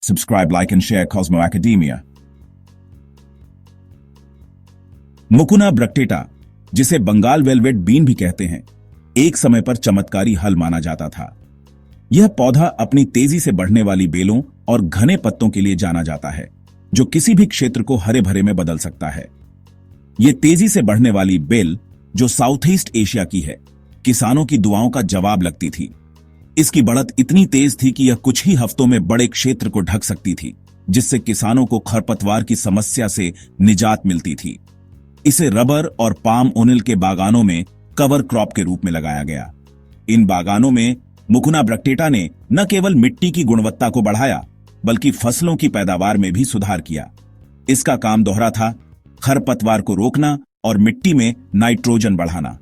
Subscribe, like and share Cosmo Academia. मुकुना ब्रक्टेटा, जिसे Bengal velvet been भी कहते हैं, एक समय पर चमत्कारी हल माना जाता था। यह पौधा अपनी तेजी से बढ़ने वाली बेलों और घने पत्तों के लिए जाना जाता है, जो किसी भी क्षेत्र को हरे भरे में बदल सकता है। यह तेजी से बढ़ने वाली बेल, जो साउथ ईस्ट एशिया की है, किसानों की दुआओं का जवाब लगती थी। इसकी बढ़त इतनी तेज थी कि यह कुछ ही हफ्तों में बड़े क्षेत्र को ढक सकती थी, जिससे किसानों को खरपतवार की समस्या से निजात मिलती थी। इसे रबर और पाम ओनिल के बागानों में कवर क्रॉप के रूप में लगाया गया। इन बागानों में मुकुना ब्रक्टेटा ने न केवल मिट्टी की गुणवत्ता को बढ़ाया, बल्कि फसलों की पैदावार में भी सुधार किया। इसका काम दोहरा था: खरपतवार को रोकना और मिट्टी में नाइट्रोजन बढ़ाना।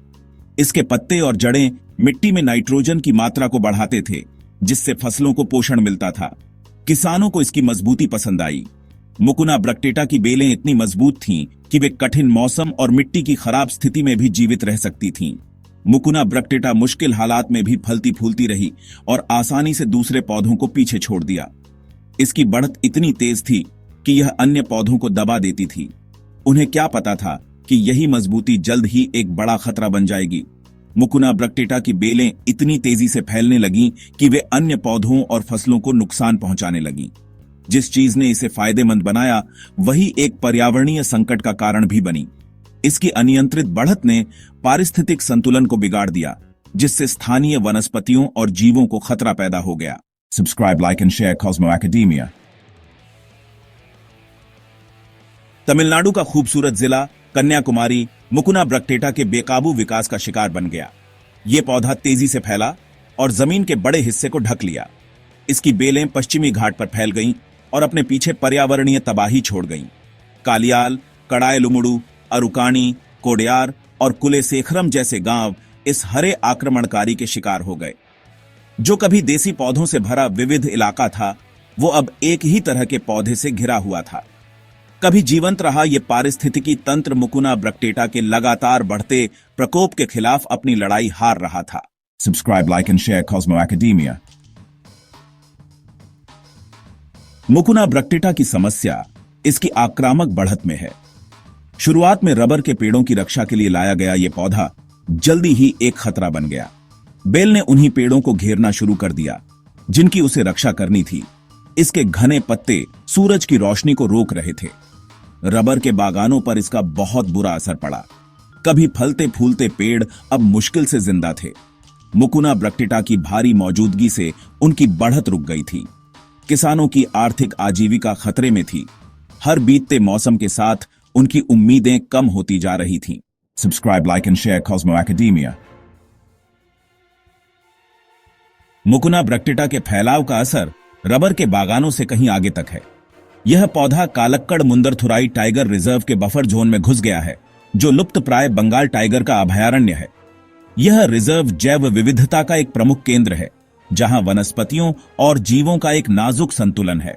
इसके पत्ते और जड़ें मिट्टी में नाइट्रोजन की मात्रा को बढ़ाते थे, जिससे फसलों को पोषण मिलता था। किसानों को इसकी मजबूती पसंद आई। मुकुना ब्रक्टेटा की बेलें इतनी मजबूत थीं कि वे कठिन मौसम और मिट्टी की खराब स्थिति में भी जीवित रह सकती थीं। मुकुना ब्रक्टेटा मुश्किल हालात में भी फलती फूलती रही और आसानी से दूसरे पौधों को पीछे छोड़ दिया। इसकी बढ़त इतनी तेज थी कि यह अन्य पौधों को दबा देती थी। उन्हें क्या पता था कि यही मजबूती जल्द ही एक बड़ा खतरा बन जाएगी। मुकुना ब्रक्टेटा की बेलें इतनी तेजी से फैलने लगीं कि वे अन्य पौधों और फसलों को नुकसान पहुंचाने लगीं। जिस चीज ने इसे फायदेमंद बनाया, वही एक पर्यावरणीय संकट का कारण भी बनी। इसकी अनियंत्रित बढ़त ने पारिस्थितिक संतुलन को बिगाड़ दिया, जिससे स्थानीय वनस्पतियों और जीवों को खतरा पैदा हो गया। Subscribe, like and share Cosmo academia. Tamil Nadu का खूबसूरत जिला कन्याकुमारी मुकुना ब्रक्टेटा के बेकाबू विकास का शिकार बन गया। यह पौधा तेजी से फैला और जमीन के बड़े हिस्से को ढक लिया। इसकी बेलें पश्चिमी घाट पर फैल गईं और अपने पीछे पर्यावरणीय तबाही छोड़ गईं। कालियाल, कड़ायलुमुडु, अरुकाणी, कोडयार और कुलेशेखरम जैसे गांव इस हरे आक्रमणकारी के शिकार हो गए। जो कभी देसी पौधों से भरा विविध इलाका था, वो अब एक ही तरह के पौधे से घिरा हुआ था। कभी जीवंत रहा ये पारिस्थितिकी तंत्र मुकुना ब्रक्टेटा के लगातार बढ़ते प्रकोप के खिलाफ अपनी लड़ाई हार रहा था। Subscribe, like and share Cosmo Academia. Mucuna bracteata की समस्या इसकी आक्रामक बढ़त में है। शुरुआत में रबर के पेड़ों की रक्षा के लिए लाया गया यह पौधा जल्दी ही एक खतरा बन गया। बेल ने उन्हीं पेड़ों को घेरना शुरू कर दिया जिनकी उसे रक्षा करनी थी। इसके घने पत्ते सूरज की रोशनी को रोक रहे थे। रबर के बागानों पर इसका बहुत बुरा असर पड़ा। कभी फलते फूलते पेड़ अब मुश्किल से जिंदा थे। मुकुना ब्रक्टेटा की भारी मौजूदगी से उनकी बढ़त रुक गई थी। किसानों की आर्थिक आजीविका खतरे में थी। हर बीतते मौसम के साथ उनकी उम्मीदें कम होती जा रही थीं। Subscribe, like and share Cosmo Academia. Mucuna bracteata के फैलाव का असर रबर के बागानों से कहीं आगे तक है। यह पौधा कालक्कड़ मुंदरथुराई टाइगर रिजर्व के बफर जोन में घुस गया है, जो लुप्त प्राय बंगाल टाइगर का अभयारण्य है। यह रिजर्व जैव विविधता का एक प्रमुख केंद्र है, जहां वनस्पतियों और जीवों का एक नाजुक संतुलन है।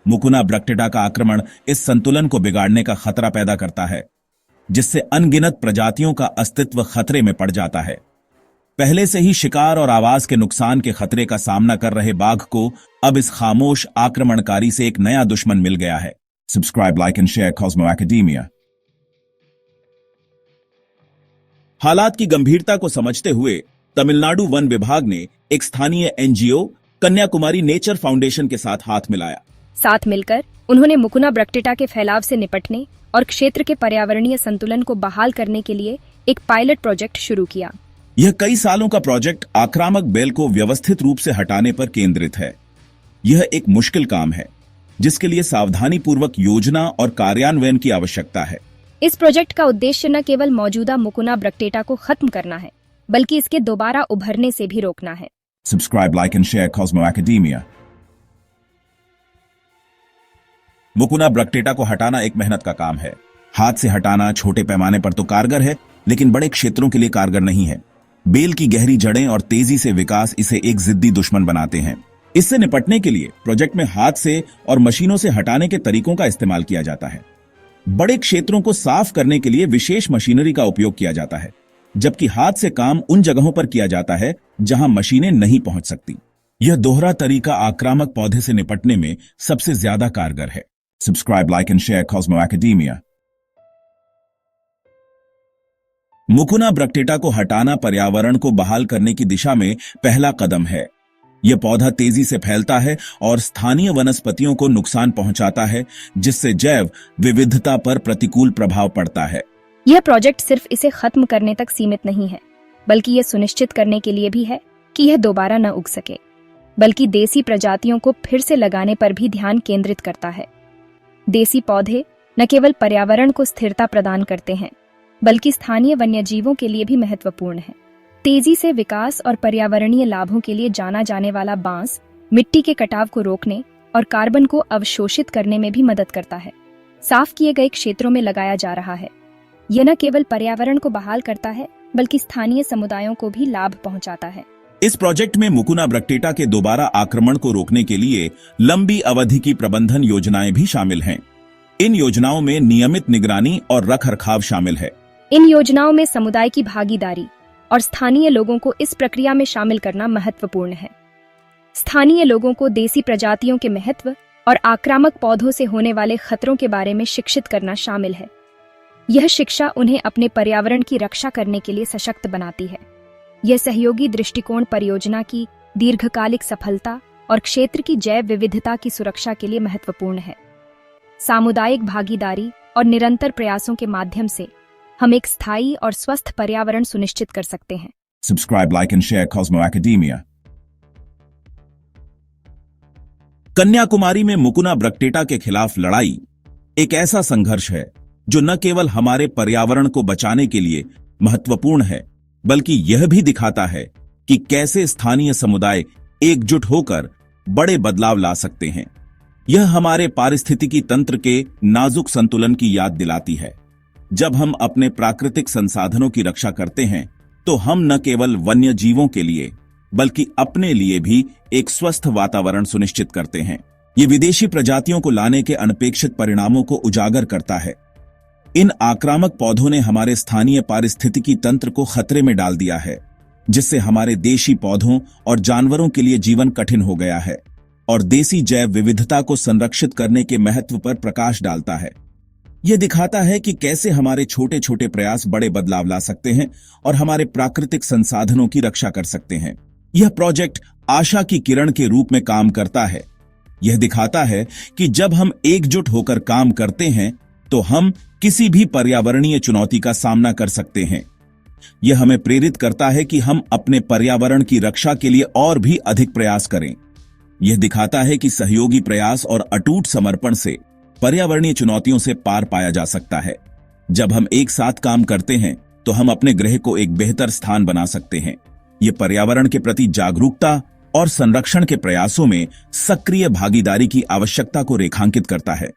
मुकुना ब्रक्टेटा का आक्रमण इस संतुलन को बिगाड़ने का खतरा पैदा करता है, जिससे अनगिनत प्रजातियों का अस्तित्व खतरे में पड़ जाता है। पहले से ही शिकार और आवास के नुकसान के खतरे का सामना कर रहे बाघ को अब इस खामोश आक्रमणकारी से एक नया दुश्मन मिल गया है। Subscribe, like and share Cosmo academia. हालात की गंभीरता को समझते हुए तमिलनाडु वन विभाग ने एक स्थानीय एनजीओ कन्याकुमारी नेचर फाउंडेशन के साथ हाथ मिलाया। साथ मिलकर उन्होंने मुकुना ब्रक्टेटा के फैलाव से निपटने और क्षेत्र के पर्यावरणीय संतुलन को बहाल करने के लिए एक पायलट प्रोजेक्ट शुरू किया। यह कई सालों का प्रोजेक्ट आक्रामक बेल को व्यवस्थित रूप से हटाने पर केंद्रित है। यह एक मुश्किल काम है, जिसके लिए सावधानीपूर्वक योजना और कार्यान्वयन की आवश्यकता है। इस प्रोजेक्ट का उद्देश्य न केवल मौजूदा मुकुना ब्रक्टेटा को खत्म करना है, बल्कि इसके दोबारा उभरने से भी रोकना है। Subscribe, like and share Cosmo Academia. Mucuna bracteata को हटाना एक मेहनत का काम है। हाथ से हटाना छोटे पैमाने पर तो कारगर है, लेकिन बड़े क्षेत्रों के लिए कारगर नहीं है। बेल की गहरी जड़ें और तेजी से विकास इसे एक जिद्दी दुश्मन बनाते हैं। इससे निपटने के लिए प्रोजेक्ट में हाथ से और मशीनों से हटाने के तरीकों का इस्तेमाल किया जाता है। बड़े क्षेत्रों को साफ करने के लिए विशेष मशीनरी का उपयोग किया जाता है, जबकि हाथ से काम उन जगहों पर किया जाता है जहां मशीनें नहीं पहुंच सकती। यह दोहरा तरीका आक्रामक पौधे से निपटने में सबसे ज्यादा कारगर है। Subscribe, like and share Cosmo Academia. Mucuna bracteata को हटाना पर्यावरण को बहाल करने की दिशा में पहला कदम है। यह पौधा तेजी से फैलता है और स्थानीय वनस्पतियों को नुकसान पहुंचाता है, जिससे जैव विविधता पर प्रतिकूल प्रभाव पड़ता है। यह प्रोजेक्ट सिर्फ इसे खत्म करने तक सीमित नहीं है, बल्कि यह सुनिश्चित करने के लिए भी है कि यह दोबारा न उग सके, बल्कि देसी प्रजातियों को फिर से लगाने पर भी ध्यान केंद्रित करता है। देसी पौधे न केवल पर्यावरण को स्थिरता प्रदान करते हैं, बल्कि स्थानीय वन्यजीवों के लिए भी महत्वपूर्ण है। तेजी से विकास और पर्यावरणीय लाभों के लिए जाना जाने वाला बांस मिट्टी के कटाव को रोकने और कार्बन को अवशोषित करने में भी मदद करता है। साफ किए गए क्षेत्रों में लगाया जा रहा है। यह न केवल पर्यावरण को बहाल करता है, बल्कि स्थानीय समुदायों को भी लाभ पहुंचाता है। इस प्रोजेक्ट में मुकुना ब्रक्टेटा के दोबारा आक्रमण को रोकने के लिए लंबी अवधि की प्रबंधन योजनाएं भी शामिल हैं। इन योजनाओं में नियमित निगरानी और रखरखाव शामिल है। इन योजनाओं में समुदाय की भागीदारी और स्थानीय लोगों को इस प्रक्रिया में शामिल करना महत्वपूर्ण है। स्थानीय लोगों को देसी प्रजातियों के महत्व और आक्रामक पौधों से होने वाले खतरों के बारे में शिक्षित करना शामिल है। यह शिक्षा उन्हें अपने पर्यावरण की रक्षा करने के लिए सशक्त बनाती है। यह सहयोगी दृष्टिकोण परियोजना की दीर्घकालिक सफलता और क्षेत्र की जैव विविधता की सुरक्षा के लिए महत्वपूर्ण है। सामुदायिक भागीदारी और निरंतर प्रयासों के माध्यम से हम एक स्थायी और स्वस्थ पर्यावरण सुनिश्चित कर सकते हैं। Subscribe, like and share Cosmo academia. Kanyakumari में मुकुना ब्रक्टेटा के खिलाफ लड़ाई एक ऐसा संघर्ष है जो न केवल हमारे पर्यावरण को बचाने के लिए महत्वपूर्ण है, बल्कि यह भी दिखाता है कि कैसे स्थानीय समुदाय एकजुट होकर बड़े बदलाव ला सकते हैं। यह हमारे पारिस्थितिकी तंत्र के नाजुक संतुलन की याद दिलाती है। जब हम अपने प्राकृतिक संसाधनों की रक्षा करते हैं, तो हम न केवल वन्य जीवों के लिए, बल्कि अपने लिए भी एक स्वस्थ वातावरण सुनिश्चित करते हैं। ये विदेशी प्रजातियों को लाने के अनपेक्षित परिणामों को उजागर करता है। इन आक्रामक पौधों ने हमारे स्थानीय पारिस्थितिकी तंत्र को खतरे में डाल दिया है, जिससे हमारे देशी पौधों और जानवरों के लिए जीवन कठिन हो गया है और देसी जैव विविधता को संरक्षित करने के महत्व पर प्रकाश डालता है। यह दिखाता है कि कैसे हमारे छोटे छोटे प्रयास बड़े बदलाव ला सकते हैं और हमारे प्राकृतिक संसाधनों की रक्षा कर सकते हैं। यह प्रोजेक्ट आशा की किरण के रूप में काम करता है। यह दिखाता है कि जब हम एकजुट होकर काम करते हैं, तो हम किसी भी पर्यावरणीय चुनौती का सामना कर सकते हैं। यह हमें प्रेरित करता है कि हम अपने पर्यावरण की रक्षा के लिए और भी अधिक प्रयास करें। यह दिखाता है कि सहयोगी प्रयास और अटूट समर्पण से पर्यावरणीय चुनौतियों से पार पाया जा सकता है। जब हम एक साथ काम करते हैं, तो हम अपने ग्रह को एक बेहतर स्थान बना सकते हैं। यह पर्यावरण के प्रति जागरूकता और संरक्षण के प्रयासों में सक्रिय भागीदारी की आवश्यकता को रेखांकित करता है।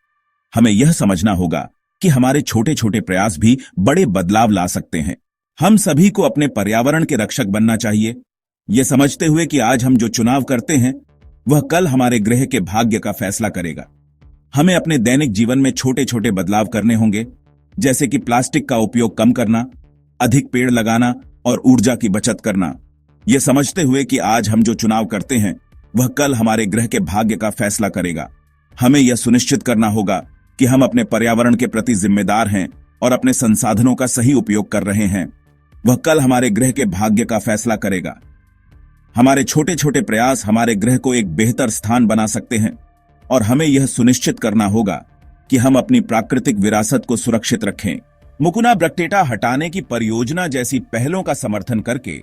हमें यह समझना होगा कि हमारे छोटे छोटे प्रयास भी बड़े बदलाव ला सकते हैं। हम सभी को अपने पर्यावरण के रक्षक बनना चाहिए, यह समझते हुए कि आज हम जो चुनाव करते हैं, वह कल हमारे ग्रह के भाग्य का फैसला करेगा। हमें अपने दैनिक जीवन में छोटे छोटे बदलाव करने होंगे, जैसे कि प्लास्टिक का उपयोग कम करना, अधिक पेड़ लगाना और ऊर्जा की बचत करना। यह समझते हुए कि आज हम जो चुनाव करते हैं, वह कल हमारे ग्रह के भाग्य का फैसला करेगा। हमें यह सुनिश्चित करना होगा कि हम अपने पर्यावरण के प्रति जिम्मेदार हैं और अपने संसाधनों का सही उपयोग कर रहे हैं। वह कल हमारे ग्रह के भाग्य का फैसला करेगा। हमारे छोटे छोटे प्रयास हमारे ग्रह को एक बेहतर स्थान बना सकते हैं और हमें यह सुनिश्चित करना होगा कि हम अपनी प्राकृतिक विरासत को सुरक्षित रखें। मुकुना ब्रक्टेटा हटाने की परियोजना जैसी पहलों का समर्थन करके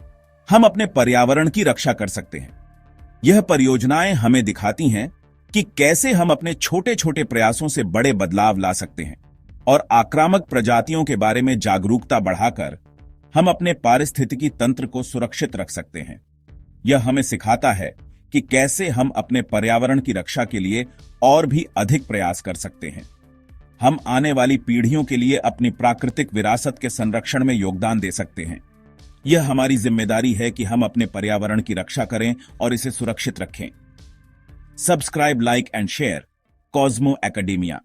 हम अपने पर्यावरण की रक्षा कर सकते हैं। यह परियोजनाएं हमें दिखाती हैं कि कैसे हम अपने छोटे छोटे प्रयासों से बड़े बदलाव ला सकते हैं और आक्रामक प्रजातियों के बारे में जागरूकता बढ़ाकर हम अपने पारिस्थितिकी तंत्र को सुरक्षित रख सकते हैं। यह हमें सिखाता है कि कैसे हम अपने पर्यावरण की रक्षा के लिए और भी अधिक प्रयास कर सकते हैं। हम आने वाली पीढ़ियों के लिए अपनी प्राकृतिक विरासत के संरक्षण में योगदान दे सकते हैं। यह हमारी जिम्मेदारी है कि हम अपने पर्यावरण की रक्षा करें और इसे सुरक्षित रखें। Subscribe, like and share Cosmo academia.